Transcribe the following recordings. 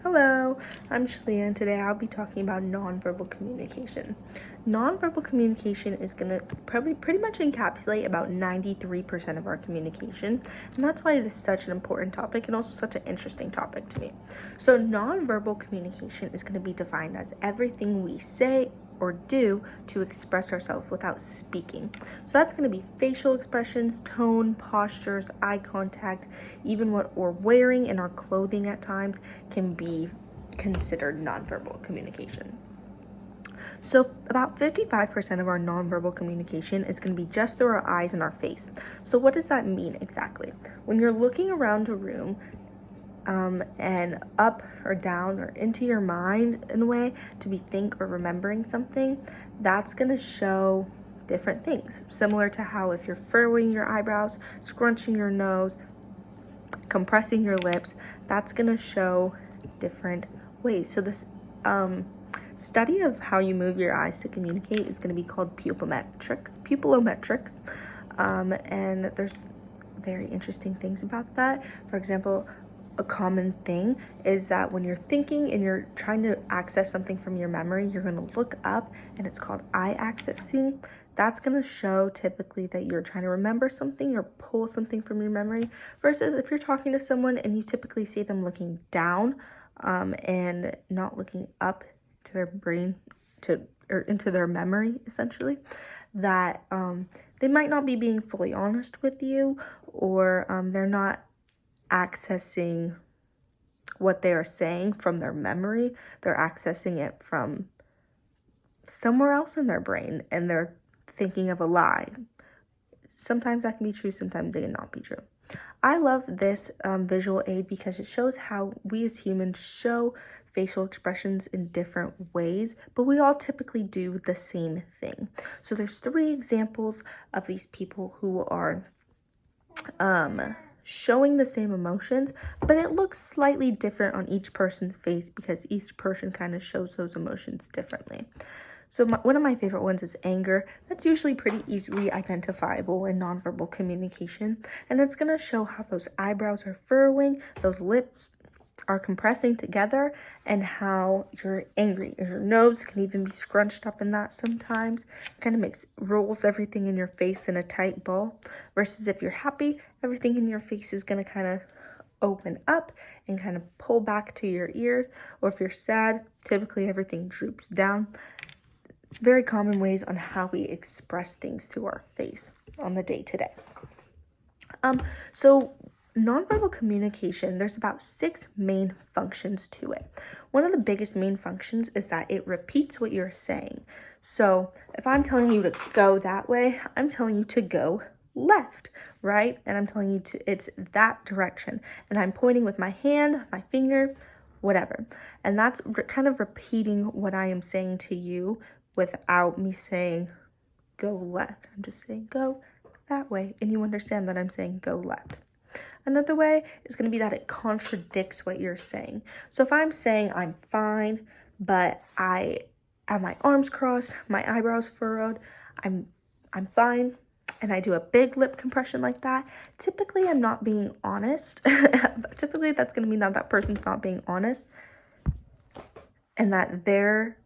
Hello, I'm Shalia, and today I'll be talking about nonverbal communication. Nonverbal communication is going to probably pretty much encapsulate about 93% of our communication, and that's why it is such an important topic and also such an interesting topic to me. So, nonverbal communication is going to be defined as everything we say or do to express ourselves without speaking. So that's going to be facial expressions, tone, postures, eye contact, even what we're wearing in our clothing at times can be considered nonverbal communication. So about 55% of our nonverbal communication is going to be just through our eyes and our face. So what does that mean exactly? When you're looking around a room, and up or down or into your mind in a way to be think or remembering something, that's going to show different things. Similar to how if you're furrowing your eyebrows, scrunching your nose, compressing your lips, that's going to show different ways. So this study of how you move your eyes to communicate is going to be called pupillometrics. And there's very interesting things about that. For example, a common thing is that when you're thinking and you're trying to access something from your memory, you're going to look up, and it's called eye accessing. That's going to show typically that you're trying to remember something or pull something from your memory, versus if you're talking to someone and you typically see them looking down and not looking up to their brain or into their memory, essentially, that they might not be being fully honest with you, or they're not accessing what they are saying from their memory. They're accessing it from somewhere else in their brain, and they're thinking of a lie. Sometimes that can be true, sometimes it cannot be true. I love this visual aid because it shows how we as humans show facial expressions in different ways, but we all typically do the same thing. So there's 3 examples of these people who are showing the same emotions, but it looks slightly different on each person's face because each person kind of shows those emotions differently. So one of my favorite ones is anger. That's usually pretty easily identifiable in nonverbal communication, and it's going to show how those eyebrows are furrowing, those lips are compressing together, and how you're angry. Your nose can even be scrunched up in that sometimes. It kind of rolls everything in your face in a tight ball. Versus if you're happy, everything in your face is going to kind of open up and kind of pull back to your ears. Or if you're sad, typically everything droops down. Very common ways on how we express things to our face on the day-to-day. So nonverbal communication, there's about 6 main functions to it. One of the biggest main functions is that it repeats what you're saying. So if I'm telling you to go that way, I'm telling you to go left, right? And I'm telling you it's that direction. And I'm pointing with my hand, my finger, whatever. And that's kind of repeating what I am saying to you without me saying go left. I'm just saying go that way, and you understand that I'm saying go left. Another way is going to be that it contradicts what you're saying. So if I'm saying I'm fine, but I have my arms crossed, my eyebrows furrowed, I'm fine, and I do a big lip compression like that, typically I'm not being honest. Typically that's going to mean that that person's not being honest, and that their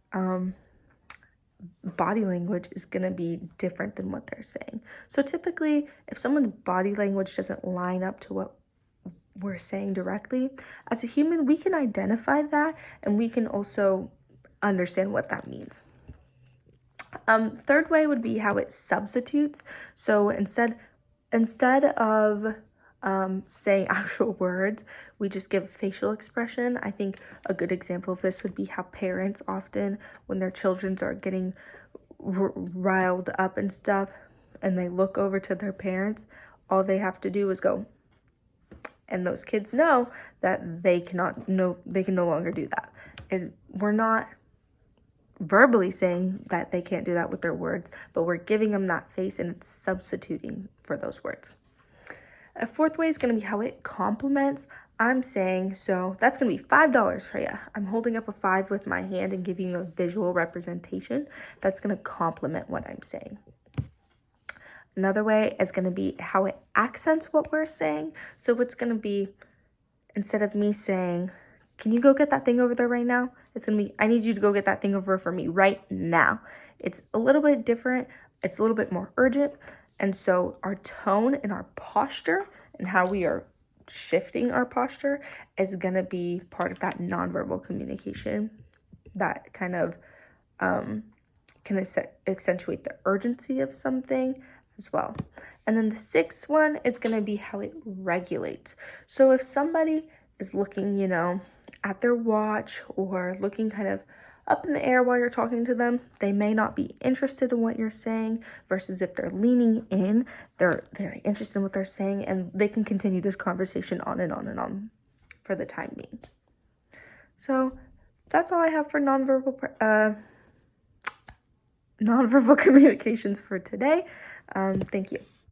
body language is going to be different than what they're saying. So typically, if someone's body language doesn't line up to what we're saying directly, as a human, we can identify that, and we can also understand what that means. Third way would be how it substitutes. So instead of saying actual words, we just give facial expression. I think a good example of this would be how parents often, when their children are getting riled up and stuff, and they look over to their parents, all they have to do is go, and those kids know that they can no longer do that. And we're not verbally saying that they can't do that with their words, but we're giving them that face, and it's substituting for those words. A fourth way is going to be how it complements. I'm saying, so that's going to be $5 for you. I'm holding up a 5 with my hand and giving you a visual representation that's going to complement what I'm saying. Another way is going to be how it accents what we're saying. So it's going to be, instead of me saying can you go get that thing over there right now? It's going to be, I need you to go get that thing over for me right now. It's a little bit different. It's a little bit more urgent. And so our tone and our posture and how we are shifting our posture is going to be part of that nonverbal communication that kind of can accentuate the urgency of something as well. And then the sixth one is going to be how it regulates. So if somebody is looking, you know, at their watch or looking kind of up in the air while you're talking to them, they may not be interested in what you're saying, versus if they're leaning in, they're very interested in what they're saying, and they can continue this conversation on and on and on for the time being. So that's all I have for nonverbal communications for today. Thank you.